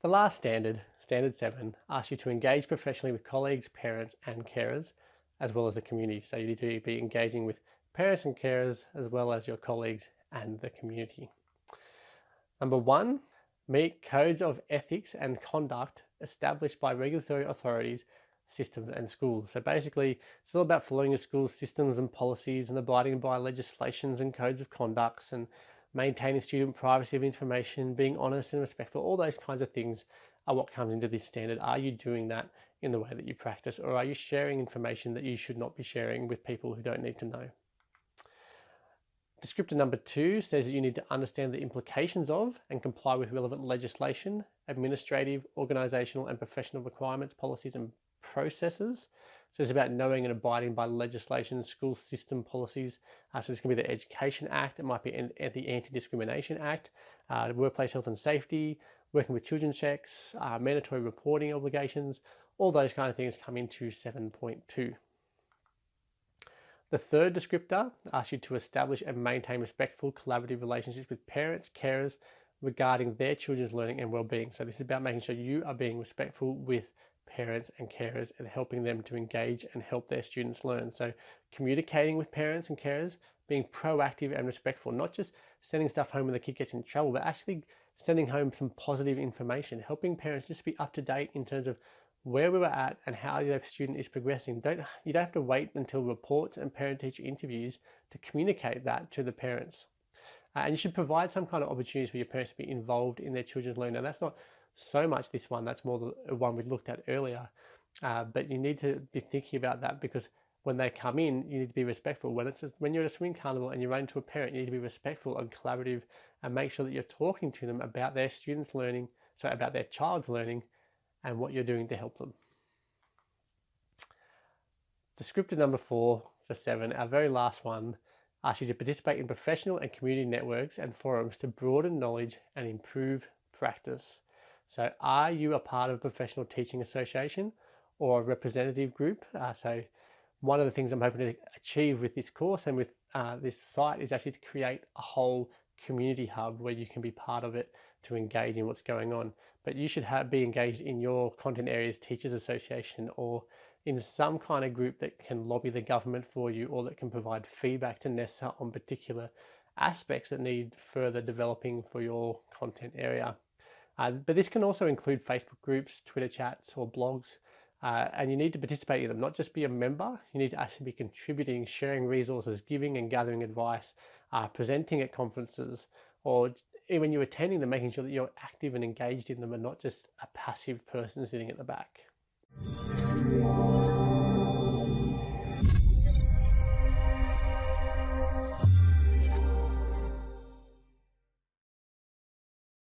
The last standard, Standard 7, asks you to engage professionally with colleagues, parents, and carers, as well as the community. So you need to be engaging with parents and carers, as well as your colleagues and the community. Number 1, meet codes of ethics and conduct established by regulatory authorities, systems, and schools. So basically, it's all about following your school's systems and policies and abiding by legislations and codes of conducts and maintaining student privacy of information, being honest and respectful. All those kinds of things are what comes into this standard. Are you doing that in the way that you practice, or are you sharing information that you should not be sharing with people who don't need to know? Descriptor number 2 says that you need to understand the implications of and comply with relevant legislation, administrative, organisational and professional requirements, policies and processes. So it's about knowing and abiding by legislation, school system policies. So this can be the Education Act, it might be the Anti-Discrimination Act, workplace health and safety, working with children's checks, mandatory reporting obligations. All those kind of things come into 7.2. The third descriptor asks you to establish and maintain respectful, collaborative relationships with parents, carers regarding their children's learning and well-being. So this is about making sure you are being respectful with parents and carers and helping them to engage and help their students learn. So communicating with parents and carers, being proactive and respectful, not just sending stuff home when the kid gets in trouble, but actually sending home some positive information, helping parents just be up to date in terms of where we were at and how the student is progressing. You don't have to wait until reports and parent-teacher interviews to communicate that to the parents. And you should provide some kind of opportunities for your parents to be involved in their children's learning. Now that's not so much this one, that's more the one we looked at earlier. But you need to be thinking about that, because when they come in, you need to be respectful. When you're at a swing carnival and you run into a parent, you need to be respectful and collaborative and make sure that you're talking to them about their students' learning, about their child's learning, and what you're doing to help them. Descriptor number 4 for 7, our very last one, asks you to participate in professional and community networks and forums to broaden knowledge and improve practice. So are you a part of a professional teaching association or a representative group? So one of the things I'm hoping to achieve with this course and with this site is actually to create a whole community hub where you can be part of it to engage in what's going on. But you should be engaged in your content areas teachers association or in some kind of group that can lobby the government for you, or that can provide feedback to NESA on particular aspects that need further developing for your content area. But this can also include Facebook groups, Twitter chats or blogs, and you need to participate in them, not just be a member. You need to actually be contributing, sharing resources, giving and gathering advice, presenting at conferences, or when you're attending them, making sure that you're active and engaged in them and not just a passive person sitting at the back.